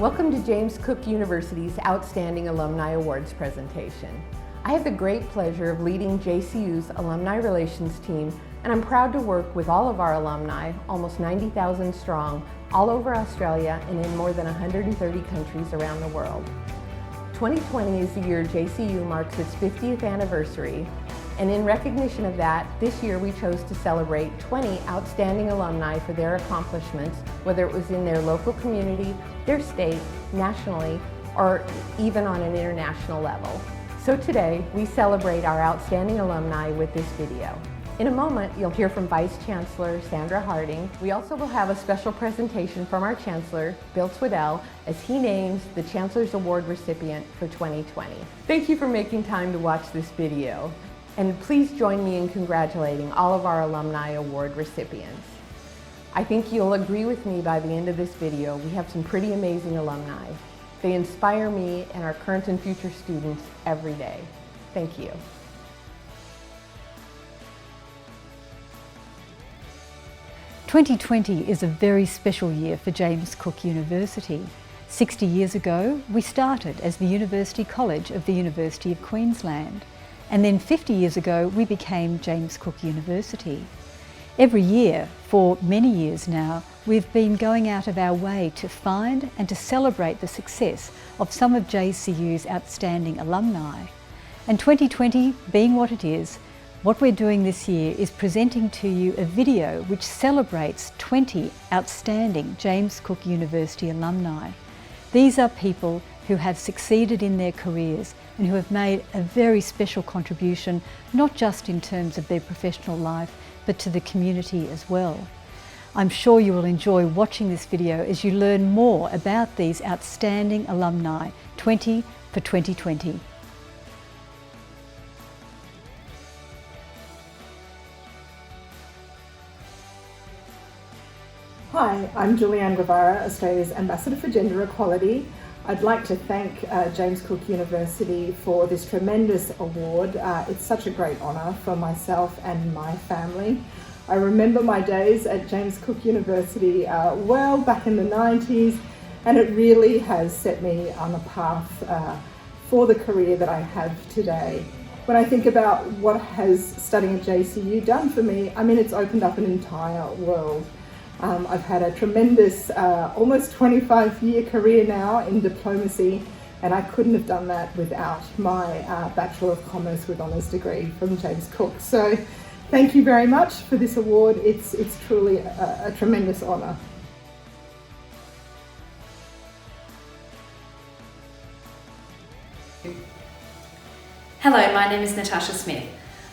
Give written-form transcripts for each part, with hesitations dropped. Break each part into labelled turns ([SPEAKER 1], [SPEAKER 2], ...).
[SPEAKER 1] Welcome to James Cook University's Outstanding Alumni Awards presentation. I have the great pleasure of leading JCU's Alumni Relations team, and I'm proud to work with all of our alumni, almost 90,000 strong, all over Australia and in more than 130 countries around the world. 2020 is the year JCU marks its 50th anniversary, and in recognition of that, this year we chose to celebrate 20 outstanding alumni for their accomplishments, whether it was in their local community, their state, nationally, or even on an international level. So today, we celebrate our outstanding alumni with this video. In a moment, you'll hear from Vice Chancellor Sandra Harding. We also will have a special presentation from our Chancellor, Bill Twiddell, as he names the Chancellor's Award recipient for 2020. Thank you for making time to watch this video. And please join me in congratulating all of our Alumni Award recipients. I think you'll agree with me by the end of this video, we have some pretty amazing alumni. They inspire me and our current and future students every day. Thank you.
[SPEAKER 2] "2020 is a very special year for James Cook University. 60 years ago, we started as the University College of the University of Queensland. And then 50 years ago, we became James Cook University. Every year, for many years now, we've been going out of our way to find and to celebrate the success of some of JCU's outstanding alumni. And 2020 being what it is, what we're doing this year is presenting to you a video which celebrates 20 outstanding James Cook University alumni. These are people who have succeeded in their careers and who have made a very special contribution, not just in terms of their professional life, but to the community as well. I'm sure you will enjoy watching this video as you learn more about these outstanding alumni, 20 for 2020.
[SPEAKER 3] Hi, I'm Julianne Guevara, Australia's Ambassador for Gender Equality. I'd like to thank James Cook University for this tremendous award. It's such a great honour for myself and my family. I remember my days at James Cook University well back in the 90s, and it really has set me on a path for the career that I have today. When I think about what has studying at JCU done for me, I mean, it's opened up an entire world. I've had a tremendous, almost 25-year career now in diplomacy, and I couldn't have done that without my Bachelor of Commerce with Honours degree from James Cook. So thank you very much for this award. It's truly a tremendous honour.
[SPEAKER 4] Hello, my name is Natasha Smith.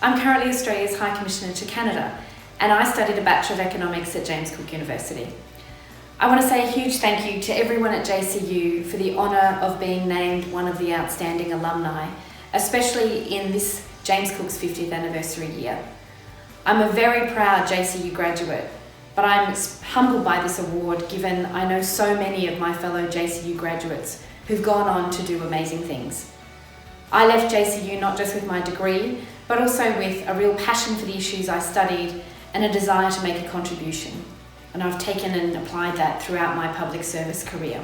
[SPEAKER 4] I'm currently Australia's High Commissioner to Canada, and I studied a Bachelor of Economics at James Cook University. I want to say a huge thank you to everyone at JCU for the honour of being named one of the outstanding alumni, especially in this James Cook's 50th anniversary year. I'm a very proud JCU graduate, but I'm humbled by this award given I know so many of my fellow JCU graduates who've gone on to do amazing things. I left JCU not just with my degree, but also with a real passion for the issues I studied and a desire to make a contribution. And I've taken and applied that throughout my public service career.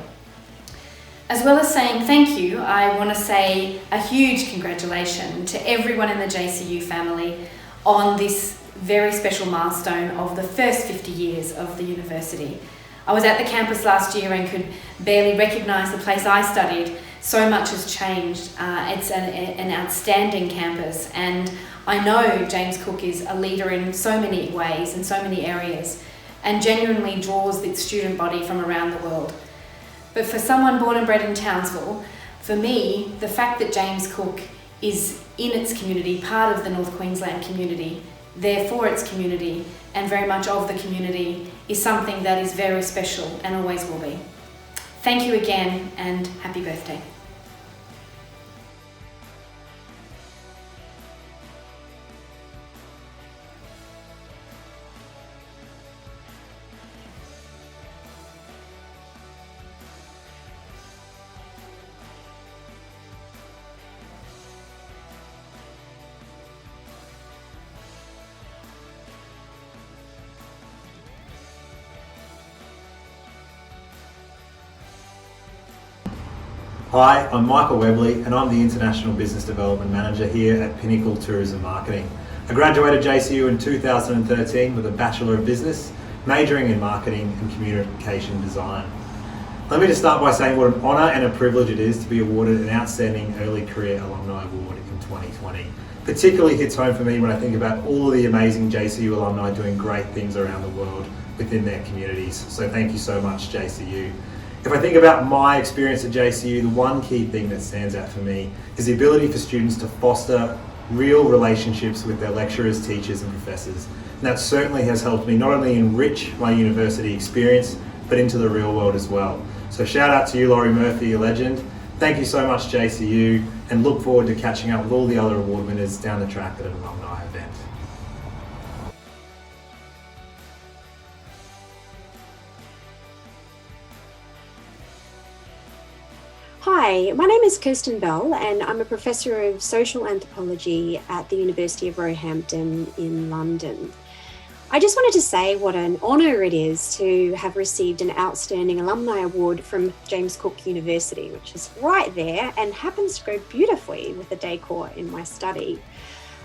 [SPEAKER 4] As well as saying thank you, I want to say a huge congratulations to everyone in the JCU family on this very special milestone of the first 50 years of the university. I was at the campus last year and could barely recognise the place I studied. So much has changed. It's an outstanding campus, and I know James Cook is a leader in so many ways and so many areas, and genuinely draws its student body from around the world. But for someone born and bred in Townsville, for me, the fact that James Cook is in its community, part of the North Queensland community, there for its community, and very much of the community, is something that is very special and always will be. Thank you again, and happy birthday.
[SPEAKER 5] Hi, I'm Michael Webley and I'm the International Business Development Manager here at Pinnacle Tourism Marketing. I graduated JCU in 2013 with a Bachelor of Business, majoring in Marketing and Communication Design. Let me just start by saying what an honour and a privilege it is to be awarded an Outstanding Early Career Alumni Award in 2020. Particularly hits home for me when I think about all of the amazing JCU alumni doing great things around the world within their communities. So thank you so much, JCU. If I think about my experience at JCU, the one key thing that stands out for me is the ability for students to foster real relationships with their lecturers, teachers and professors. And that certainly has helped me not only enrich my university experience, but into the real world as well. So shout out to you, Laurie Murphy, a legend. Thank you so much, JCU, and look forward to catching up with all the other award winners down the track at an alumni event.
[SPEAKER 6] Hi, my name is Kirsten Bell and I'm a Professor of Social Anthropology at the University of Roehampton in London. I just wanted to say what an honour it is to have received an Outstanding Alumni Award from James Cook University, which is right there and happens to go beautifully with the decor in my study.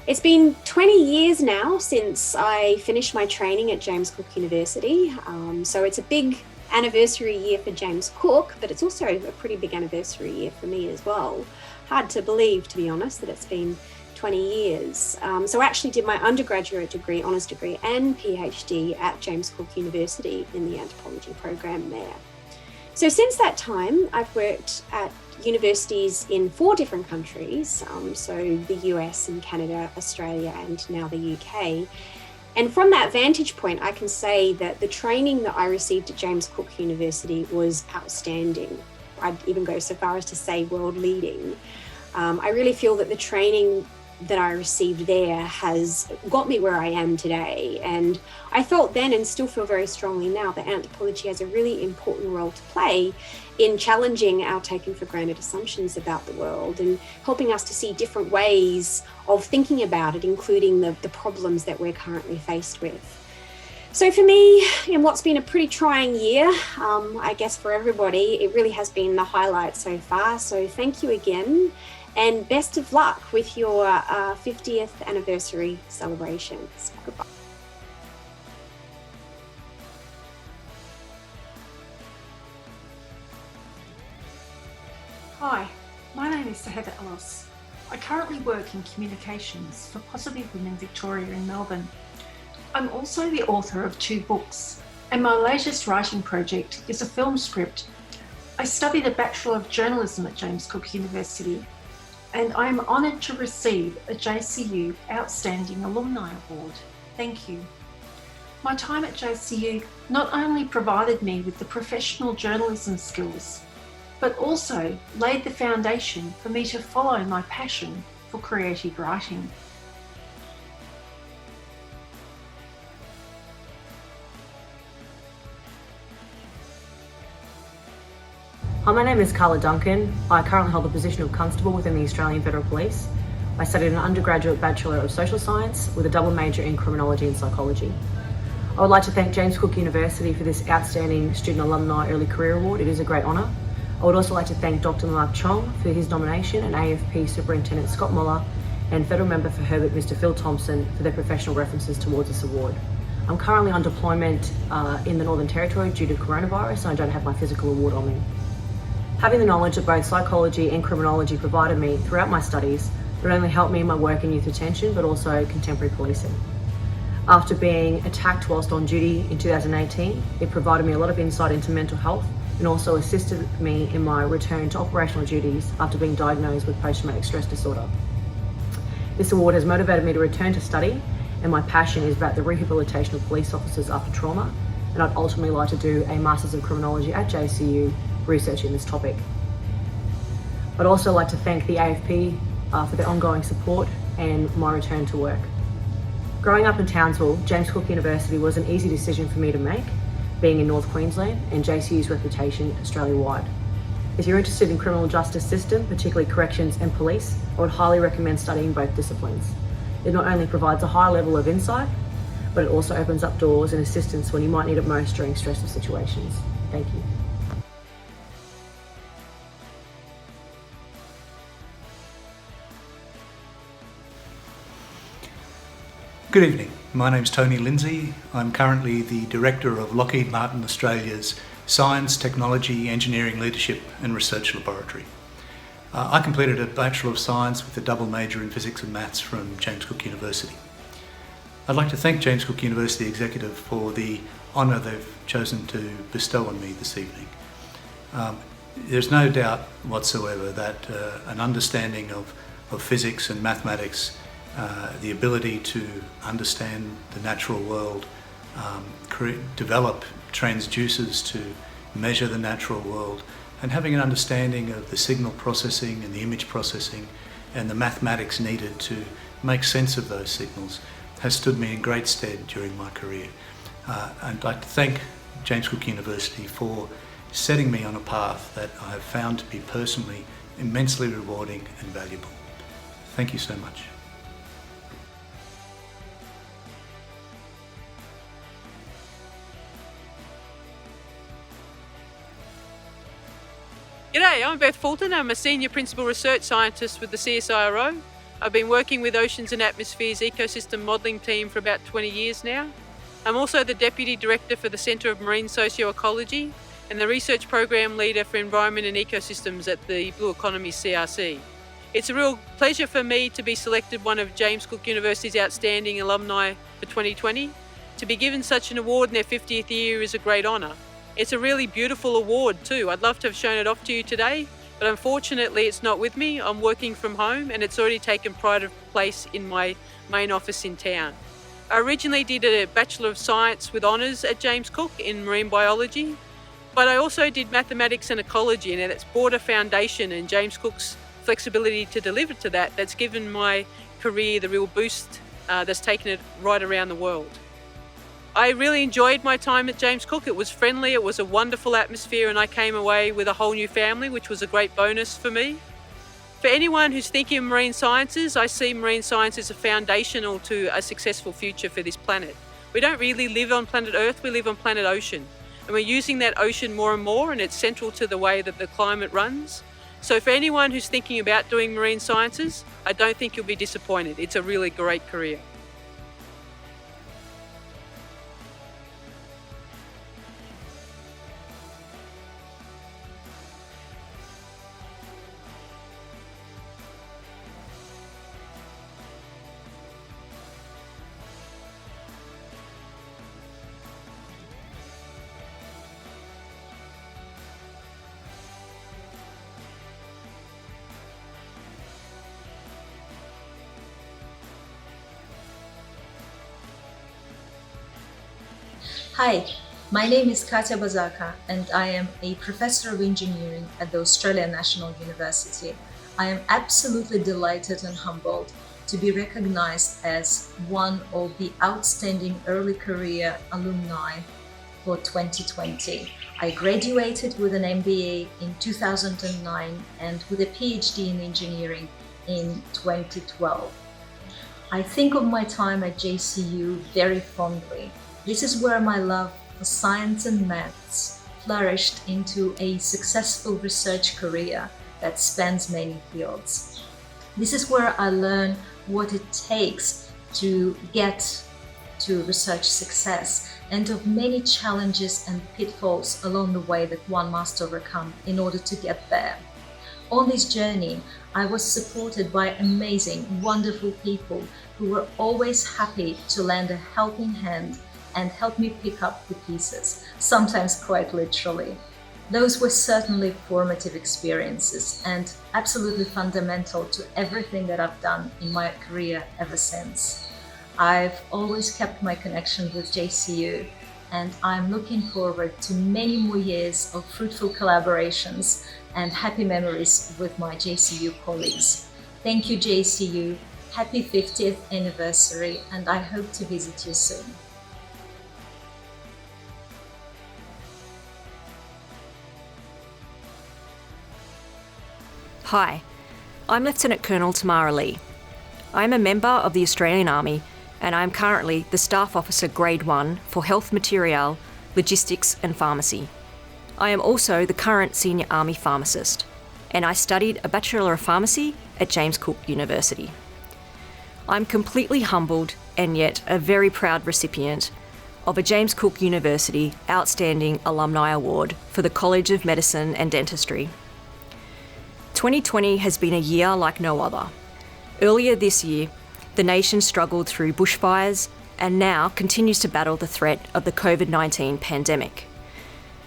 [SPEAKER 6] It's been 20 years now since I finished my training at James Cook University, so it's a big anniversary year for James Cook, but it's also a pretty big anniversary year for me as well. Hard to believe, to be honest, that it's been 20 years. So I actually did my undergraduate degree, honours degree and PhD at James Cook University in the anthropology program there. So since that time, I've worked at universities in 4 different countries, so the US and Canada, Australia and now the UK. And from that vantage point, I can say that the training that I received at James Cook University was outstanding. I'd even go so far as to say world leading. I really feel that the training that I received there has got me where I am today. And I felt then and still feel very strongly now that anthropology has a really important role to play in challenging our taken for granted assumptions about the world and helping us to see different ways of thinking about it, including the problems that we're currently faced with. So for me, in what's been a pretty trying year, I guess for everybody, it really has been the highlight so far. So thank you again. And best of luck with your 50th anniversary celebrations. Goodbye.
[SPEAKER 7] Hi, my name is Saheva Ellis. I currently work in communications for Positive Women Victoria in Melbourne. I'm also the author of 2 books, and my latest writing project is a film script. I studied a Bachelor of Journalism at James Cook University, and I am honoured to receive a JCU Outstanding Alumni Award. Thank you. My time at JCU not only provided me with the professional journalism skills, but also laid the foundation for me to follow my passion for creative writing.
[SPEAKER 8] Hi, my name is Carla Duncan. I currently hold the position of Constable within the Australian Federal Police. I studied an undergraduate Bachelor of Social Science with a double major in Criminology and Psychology. I would like to thank James Cook University for this Outstanding Student Alumni Early Career Award. It is a great honour. I would also like to thank Dr. Mark Chong for his nomination and AFP Superintendent Scott Muller and Federal Member for Herbert Mr. Phil Thompson for their professional references towards this award. I'm currently on deployment in the Northern Territory due to coronavirus, and I don't have my physical award on me. Having the knowledge that both psychology and criminology provided me throughout my studies not only helped me in my work in youth detention, but also contemporary policing. After being attacked whilst on duty in 2018, it provided me a lot of insight into mental health and also assisted me in my return to operational duties after being diagnosed with post-traumatic stress disorder. This award has motivated me to return to study, and my passion is about the rehabilitation of police officers after trauma, and I'd ultimately like to do a Masters of Criminology at JCU researching this topic. I'd also like to thank the AFP for their ongoing support and my return to work. Growing up in Townsville, James Cook University was an easy decision for me to make, being in North Queensland and JCU's reputation Australia-wide. If you're interested in criminal justice system, particularly corrections and police, I would highly recommend studying both disciplines. It not only provides a high level of insight, but it also opens up doors and assistance when you might need it most during stressful situations. Thank you.
[SPEAKER 9] Good evening. My name's Tony Lindsay. I'm currently the Director of Lockheed Martin Australia's Science, Technology, Engineering Leadership and Research Laboratory. I completed a Bachelor of Science with a double major in Physics and Maths from James Cook University. I'd like to thank James Cook University Executive for the honour they've chosen to bestow on me this evening. There's no doubt whatsoever that an understanding of physics and mathematics, the ability to understand the natural world, develop transducers to measure the natural world, and having an understanding of the signal processing and the image processing and the mathematics needed to make sense of those signals has stood me in great stead during my career. I'd like to thank James Cook University for setting me on a path that I have found to be personally immensely rewarding and valuable. Thank you so much.
[SPEAKER 10] G'day, I'm Beth Fulton. I'm a Senior Principal Research Scientist with the CSIRO. I've been working with Oceans and Atmospheres Ecosystem Modelling team for about 20 years now. I'm also the Deputy Director for the Centre of Marine Socioecology and the Research Program Leader for Environment and Ecosystems at the Blue Economy CRC. It's a real pleasure for me to be selected one of James Cook University's Outstanding Alumni for 2020. To be given such an award in their 50th year is a great honour. It's a really beautiful award too. I'd love to have shown it off to you today, but unfortunately it's not with me. I'm working from home and it's already taken pride of place in my main office in town. I originally did a Bachelor of Science with honours at James Cook in marine biology, but I also did mathematics and ecology, and it's brought a foundation and James Cook's flexibility to deliver to that that's given my career the real boost that's taken it right around the world. I really enjoyed my time at James Cook. It was friendly, it was a wonderful atmosphere, and I came away with a whole new family, which was a great bonus for me. For anyone who's thinking of marine sciences, I see marine science as foundational to a successful future for this planet. We don't really live on planet Earth, we live on planet Ocean. And we're using that ocean more and more, and it's central to the way that the climate runs. So for anyone who's thinking about doing marine sciences, I don't think you'll be disappointed. It's a really great career.
[SPEAKER 11] Hi, my name is Katya Bazaka and I am a Professor of Engineering at the Australian National University. I am absolutely delighted and humbled to be recognized as one of the Outstanding Early Career Alumni for 2020. I graduated with an MBA in 2009 and with a PhD in Engineering in 2012. I think of my time at JCU very fondly. This is where my love for science and maths flourished into a successful research career that spans many fields. This is where I learned what it takes to get to research success and of many challenges and pitfalls along the way that one must overcome in order to get there. On this journey, I was supported by amazing, wonderful people who were always happy to lend a helping hand and help me pick up the pieces, sometimes quite literally. Those were certainly formative experiences and absolutely fundamental to everything that I've done in my career ever since. I've always kept my connection with JCU, and I'm looking forward to many more years of fruitful collaborations and happy memories with my JCU colleagues. Thank you, JCU. Happy 50th anniversary, and I hope to visit you soon.
[SPEAKER 12] Hi, I'm Lieutenant Colonel Tamara Lee. I'm a member of the Australian Army and I'm currently the Staff Officer Grade 1 for Health Material, Logistics and Pharmacy. I am also the current Senior Army Pharmacist and I studied a Bachelor of Pharmacy at James Cook University. I'm completely humbled and yet a very proud recipient of a James Cook University Outstanding Alumni Award for the College of Medicine and Dentistry. 2020 has been a year like no other. Earlier this year, the nation struggled through bushfires and now continues to battle the threat of the COVID-19 pandemic.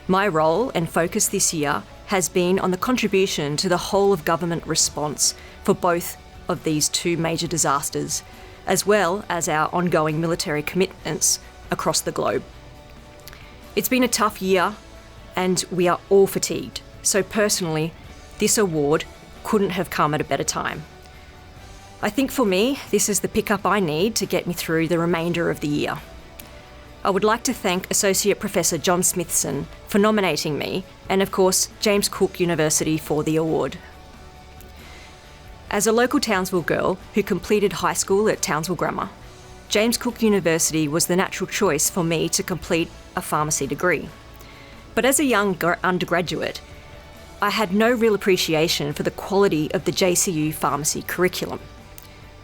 [SPEAKER 12] My role and focus this year has been on the contribution to the whole of government response for both of these two major disasters, as well as our ongoing military commitments across the globe. It's been a tough year and we are all fatigued, so personally, this award couldn't have come at a better time. I think for me, this is the pickup I need to get me through the remainder of the year. I would like to thank Associate Professor John Smithson for nominating me, and of course, James Cook University for the award. As a local Townsville girl who completed high school at Townsville Grammar, James Cook University was the natural choice for me to complete a pharmacy degree. But as a young undergraduate, I had no real appreciation for the quality of the JCU pharmacy curriculum.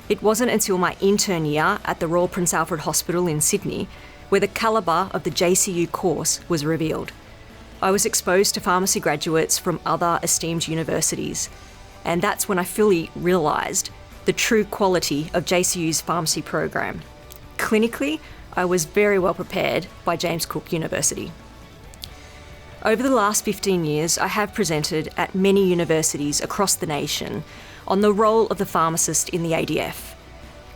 [SPEAKER 12] It wasn't until my intern year at the Royal Prince Alfred Hospital in Sydney where the calibre of the JCU course was revealed. I was exposed to pharmacy graduates from other esteemed universities, and that's when I fully realised the true quality of JCU's pharmacy program. Clinically, I was very well prepared by James Cook University. Over the last 15 years, I have presented at many universities across the nation on the role of the pharmacist in the ADF.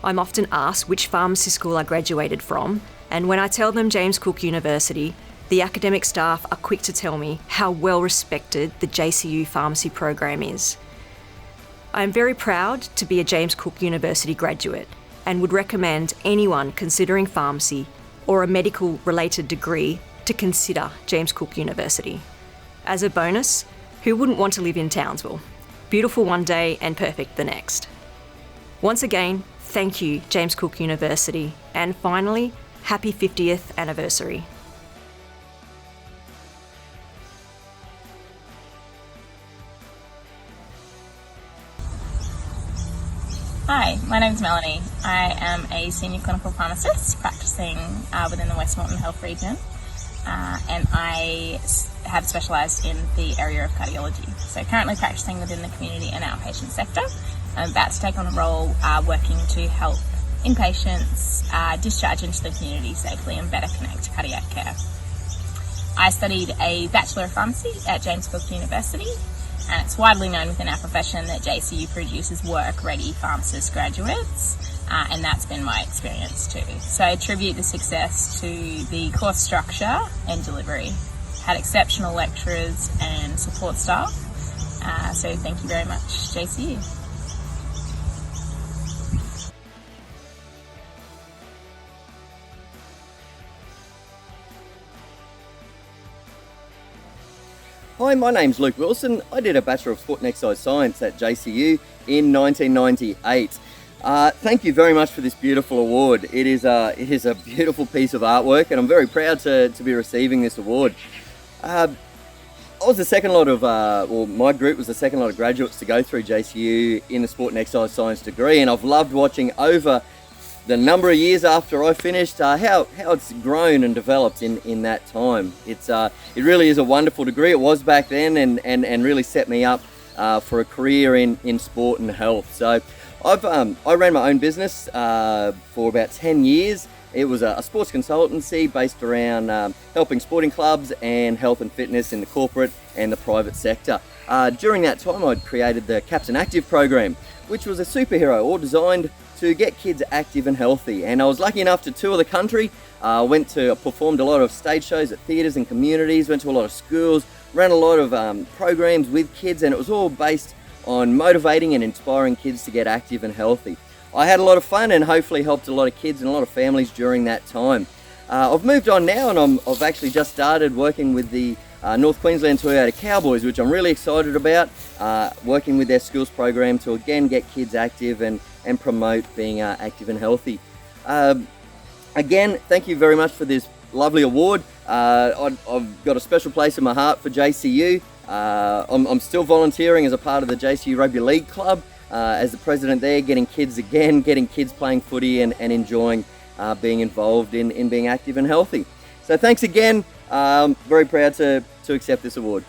[SPEAKER 12] I'm often asked which pharmacy school I graduated from, and when I tell them James Cook University, the academic staff are quick to tell me how well respected the JCU pharmacy program is. I am very proud to be a James Cook University graduate and would recommend anyone considering pharmacy or a medical related degree to consider James Cook University. As a bonus, who wouldn't want to live in Townsville? Beautiful one day and perfect the next. Once again, thank you, James Cook University, and finally, happy 50th anniversary.
[SPEAKER 13] Hi, my name's Melanie. I am a senior clinical pharmacist practicing within the Westmoreland Health region, and I have specialised in the area of cardiology. So currently practicing within the community and outpatient sector. I'm about to take on a role working to help inpatients discharge into the community safely and better connect to cardiac care. I studied a Bachelor of Pharmacy at James Cook University, and it's widely known within our profession that JCU produces work-ready pharmacist graduates, and that's been my experience too. So I attribute the success to the course structure and delivery. Had exceptional lecturers and support staff, so thank you very much, JCU.
[SPEAKER 14] Hi, my name's Luke Wilson. I did a Bachelor of Sport and Exercise Science at JCU in 1998. Thank you very much for this beautiful award. It is a beautiful piece of artwork, and I'm very proud to be receiving this award. I was the second lot of, my group was the second lot of graduates to go through JCU in the Sport and Exercise Science degree, and I've loved watching over the number of years after I finished how it's grown and developed in that time. It really is a wonderful degree. It was back then, and really set me up for a career in sport and health. So I ran my own business for about 10 years. It was a sports consultancy based around helping sporting clubs and health and fitness in the corporate and the private sector. During that time, I'd created the Captain Active program, which was a superhero all designed to get kids active and healthy. And I was lucky enough to tour the country, performed a lot of stage shows at theatres and communities, went to a lot of schools, ran a lot of programs with kids, and it was all based on motivating and inspiring kids to get active and healthy. I had a lot of fun and hopefully helped a lot of kids and a lot of families during that time. I've moved on now, and I've actually just started working with the North Queensland Toyota Cowboys, which I'm really excited about, working with their schools program to again get kids active and promote being active and healthy. Again, thank you very much for this lovely award. I've got a special place in my heart for JCU. I'm still volunteering as a part of the JCU Rugby League Club, as the president there, getting kids playing footy and enjoying being involved in being active and healthy. So thanks again. Very proud to accept this award.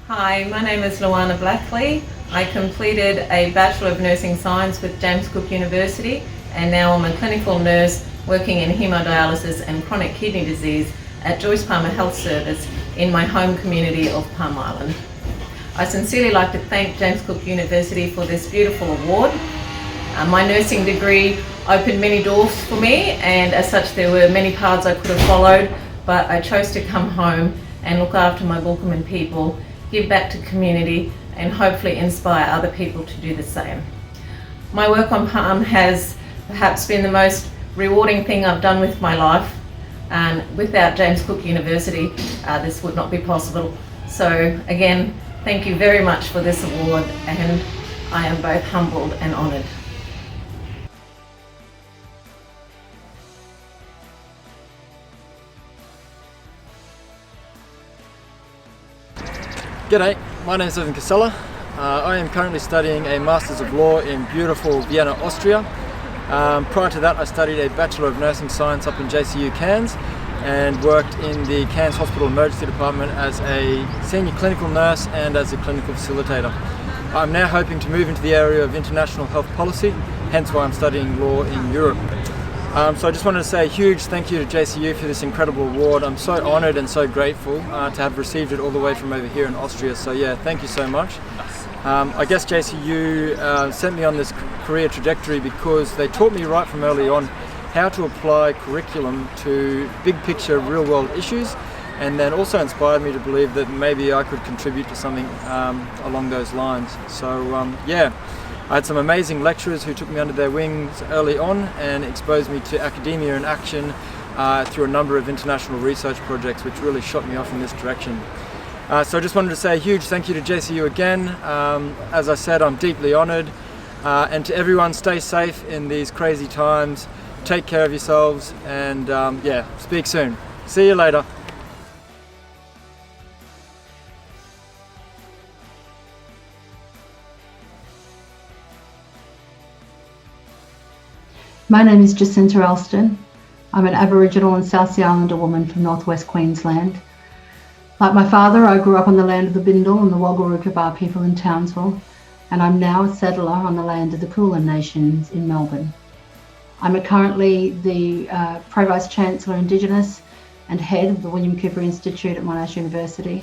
[SPEAKER 15] Hi, my name is Luana Blackley. I completed a Bachelor of Nursing Science with James Cook University, and now I'm a clinical nurse working in haemodialysis and chronic kidney disease at Joyce Palmer Health Service in my home community of Palm Island. I sincerely like to thank James Cook University for this beautiful award. My nursing degree opened many doors for me, and as such there were many paths I could have followed, but I chose to come home and look after my Bulkaman people, give back to community, and hopefully inspire other people to do the same. My work on Palm has perhaps been the most rewarding thing I've done with my life, and without James Cook University this would not be possible. So again, thank you very much for this award, and I am both humbled and honoured.
[SPEAKER 16] G'day, my name is Chancellor. I am currently studying a Masters of Law in beautiful Vienna, Austria. Prior to that I studied a Bachelor of Nursing Science up in JCU Cairns and worked in the Cairns Hospital Emergency Department as a senior clinical nurse and as a clinical facilitator. I'm now hoping to move into the area of international health policy, hence why I'm studying law in Europe. So I just wanted to say a huge thank you to JCU for this incredible award. I'm so honoured and so grateful to have received it all the way from over here in Austria. So yeah, thank you so much. I guess JCU sent me on this career trajectory because they taught me right from early on how to apply curriculum to big picture real world issues, and then also inspired me to believe that maybe I could contribute to something along those lines. So yeah. I had some amazing lecturers who took me under their wings early on and exposed me to academia in action through a number of international research projects, which really shot me off in this direction. So I just wanted to say a huge thank you to JCU again. As I said, I'm deeply honoured. And to everyone, stay safe in these crazy times. Take care of yourselves, and yeah, speak soon. See you later.
[SPEAKER 17] My name is Jacinta Alston. I'm an Aboriginal and South Sea Islander woman from northwest Queensland. Like my father, I grew up on the land of the Bindal and the Wagga people in Townsville, and I'm now a settler on the land of the Kulin Nations in Melbourne. I'm currently the Pro-Vice Chancellor Indigenous and head of the William Cooper Institute at Monash University.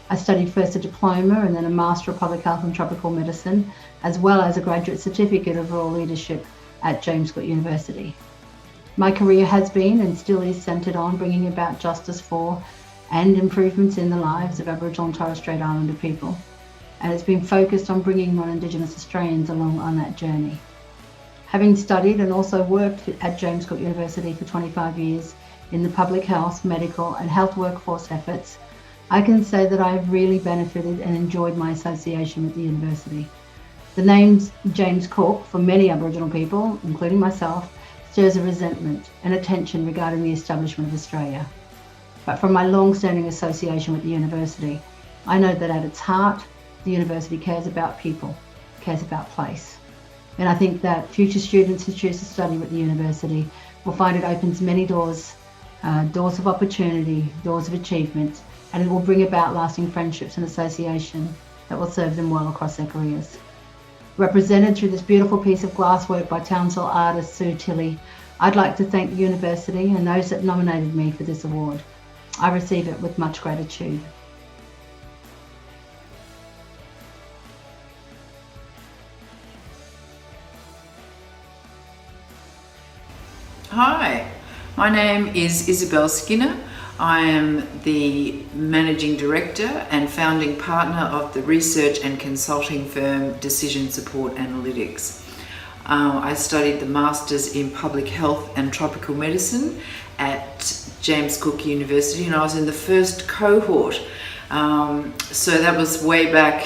[SPEAKER 17] I studied first a diploma and then a Master of Public Health and Tropical Medicine, as well as a graduate certificate of rural leadership at James Cook University. My career has been and still is centred on bringing about justice for and improvements in the lives of Aboriginal and Torres Strait Islander people, and it's been focused on bringing non-Indigenous Australians along on that journey. Having studied and also worked at James Cook University for 25 years in the public health, medical and health workforce efforts, I can say that I have really benefited and enjoyed my association with the university. The name James Cook, for many Aboriginal people, including myself, stirs a resentment and a tension regarding the establishment of Australia. But from my long-standing association with the university, I know that at its heart, the university cares about people, cares about place. And I think that future students who choose to study with the university will find it opens many doors, doors of opportunity, doors of achievement, and it will bring about lasting friendships and association that will serve them well across their careers. Represented through this beautiful piece of glasswork by Townsville artist Sue Tilley, I'd like to thank the university and those that nominated me for this award. I receive it with much gratitude.
[SPEAKER 18] Hi, my name is Isabel Skinner. I am the Managing Director and founding partner of the research and consulting firm Decision Support Analytics. I studied the Masters in Public Health and Tropical Medicine at James Cook University, and I was in the first cohort. So that was way back,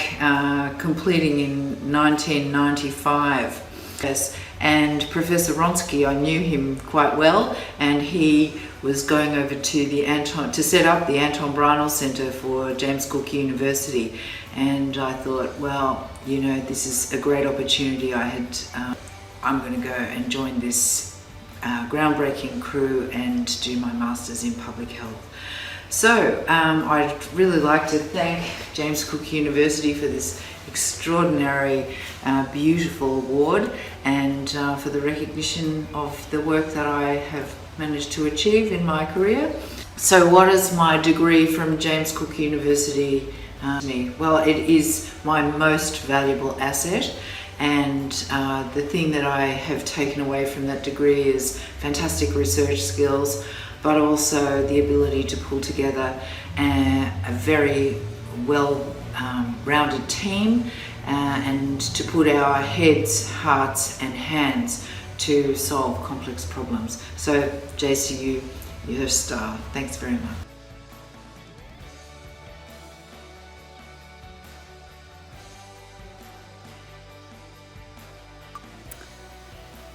[SPEAKER 18] completing in 1995. Yes. And Professor Ronsky, I knew him quite well, and he was going over to set up the Anton Breinel Centre for James Cook University. And I thought, well, you know, this is a great opportunity. I'm going to go and join this groundbreaking crew and do my Masters in Public Health. So I'd really like to thank James Cook University for this extraordinary, beautiful award, and for the recognition of the work that I have managed to achieve in my career. So what is my degree from James Cook University to me? Well, it is my most valuable asset, and the thing that I have taken away from that degree is fantastic research skills, but also the ability to pull together a very well-rounded team and to put our heads, hearts and hands to solve complex problems. So JCU, you're a star. Thanks very much.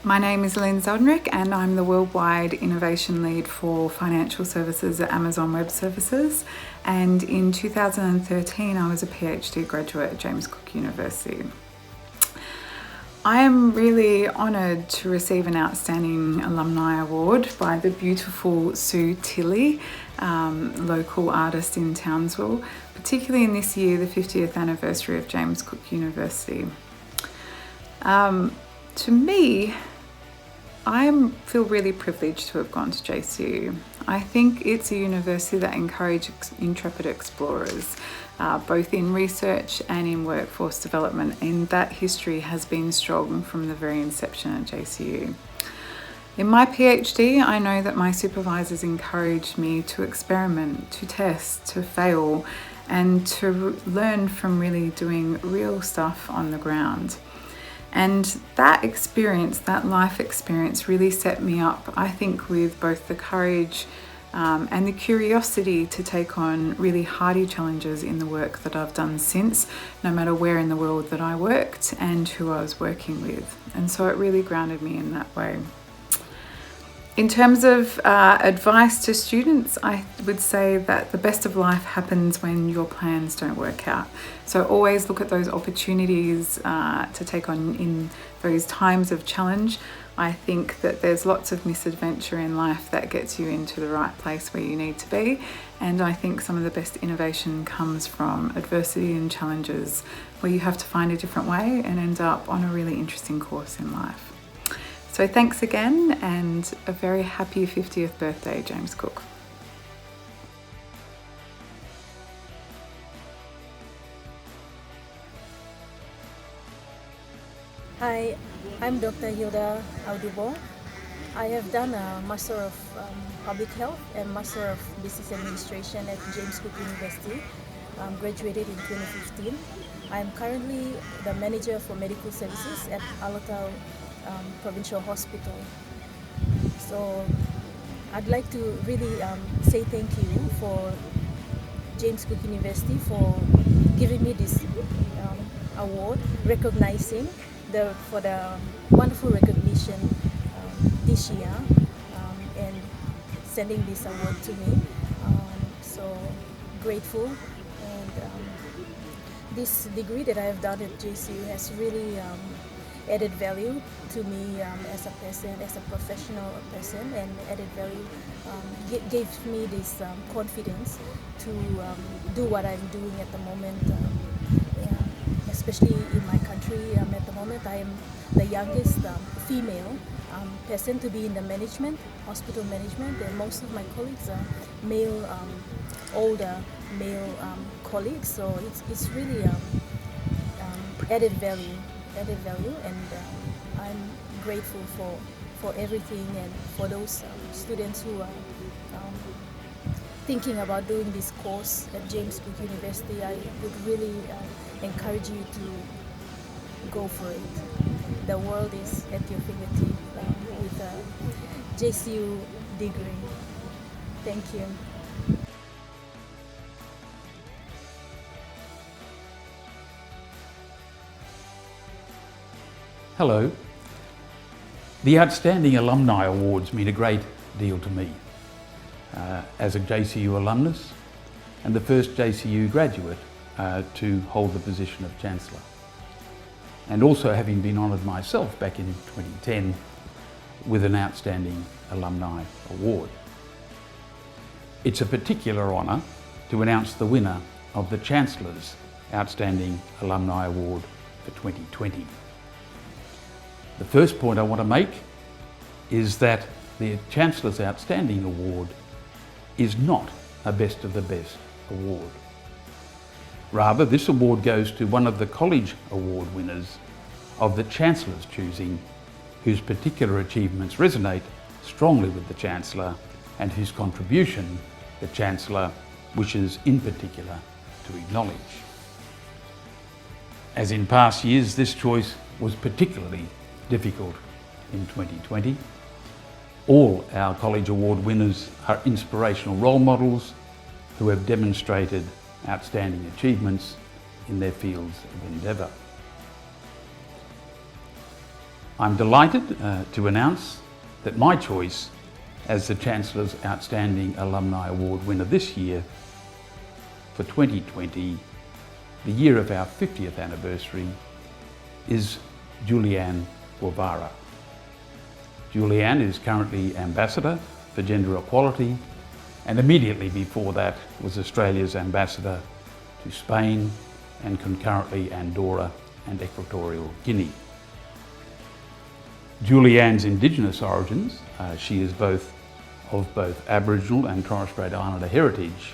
[SPEAKER 19] My name is Lynn Zeldnerick and I'm the Worldwide Innovation Lead for Financial Services at Amazon Web Services. And in 2013, I was a PhD graduate at James Cook University. I am really honoured to receive an Outstanding Alumni Award by the beautiful Sue Tilley, local artist in Townsville, particularly in this year, the 50th anniversary of James Cook University. To me, I feel really privileged to have gone to JCU. I think it's a university that encourages intrepid explorers, both in research and in workforce development, and that history has been strong from the very inception at JCU. In my PhD, I know that my supervisors encouraged me to experiment, to test, to fail, and to learn from really doing real stuff on the ground. And that experience, that life experience, really set me up, I think, with both the courage and the curiosity to take on really hardy challenges in the work that I've done since, no matter where in the world that I worked and who I was working with. And so it really grounded me in that way. In terms of advice to students, I would say that the best of life happens when your plans don't work out. So always look at those opportunities to take on in those times of challenge. I think that there's lots of misadventure in life that gets you into the right place where you need to be. And I think some of the best innovation comes from adversity and challenges where you have to find a different way and end up on a really interesting course in life. So thanks again, and a very happy 50th birthday, James Cook.
[SPEAKER 20] Hi, I'm Dr. Hilda Audubo. I have done a Master of Public Health and Master of Business Administration at James Cook University. Graduated in 2015. I'm currently the Manager for Medical Services at Alatau Provincial Hospital. So I'd like to really say thank you for James Cook University for giving me this award, recognizing for the wonderful recognition this year and sending this award to me. So grateful, and this degree that I have done at JCU has really added value to me as a person, as a professional person, and added value, gave me this confidence to do what I'm doing at the moment, especially in my country. At the moment, I am the youngest female person to be in the management, hospital management, and most of my colleagues are male, older male colleagues, so it's really added value, and I'm grateful for everything, and for those students who are thinking about doing this course at James Cook University. I would really encourage you to go for it. The world is at your fingertips with a JCU degree. Thank you.
[SPEAKER 21] Hello, The Outstanding Alumni Awards mean a great deal to me. As a JCU alumnus and the first JCU graduate to hold the position of Chancellor. And also having been honoured myself back in 2010 with an Outstanding Alumni Award. It's a particular honour to announce the winner of the Chancellor's Outstanding Alumni Award for 2020. The first point I want to make is that the Chancellor's Outstanding Award is not a best of the best award. Rather, this award goes to one of the college award winners of the Chancellor's choosing, whose particular achievements resonate strongly with the Chancellor and whose contribution the Chancellor wishes in particular to acknowledge. As in past years, this choice was particularly difficult in 2020. All our college award winners are inspirational role models who have demonstrated outstanding achievements in their fields of endeavour. I'm delighted to announce that my choice as the Chancellor's Outstanding Alumni Award winner this year for 2020, the year of our 50th anniversary, is Julianne Guevara. Julianne is currently Ambassador for Gender Equality, and immediately before that was Australia's Ambassador to Spain and concurrently Andorra and Equatorial Guinea. Julianne's Indigenous origins, she is of both Aboriginal and Torres Strait Islander heritage,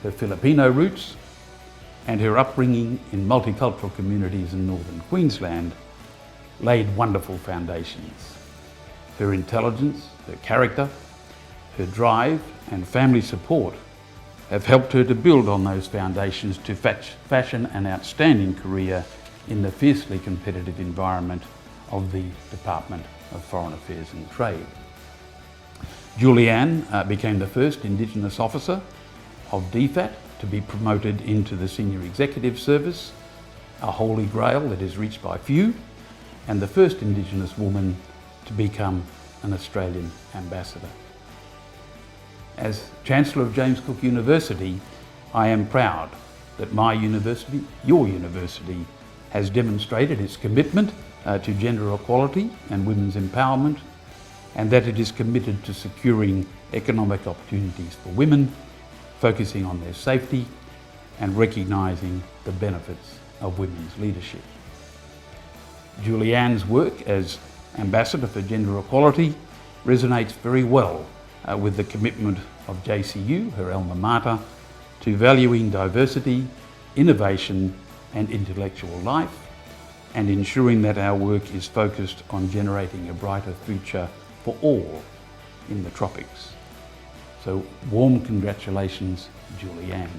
[SPEAKER 21] her Filipino roots, and her upbringing in multicultural communities in northern Queensland laid wonderful foundations. Her intelligence, her character, her drive and family support have helped her to build on those foundations to fashion an outstanding career in the fiercely competitive environment of the Department of Foreign Affairs and Trade. Julianne became the first Indigenous officer of DFAT to be promoted into the Senior Executive Service, a holy grail that is reached by few, and the first Indigenous woman to become an Australian Ambassador. As Chancellor of James Cook University, I am proud that my university, your university, has demonstrated its commitment to gender equality and women's empowerment, and that it is committed to securing economic opportunities for women, focusing on their safety and recognising the benefits of women's leadership. Julianne's work as Ambassador for Gender Equality resonates very well with the commitment of JCU, her alma mater, to valuing diversity, innovation and intellectual life, and ensuring that our work is focused on generating a brighter future for all in the tropics. So warm congratulations, Julianne.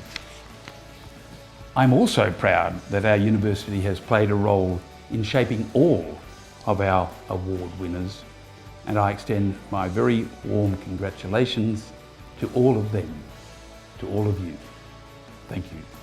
[SPEAKER 21] I'm also proud that our university has played a role in shaping all of our award winners, and I extend my very warm congratulations to all of them, to all of you. Thank you.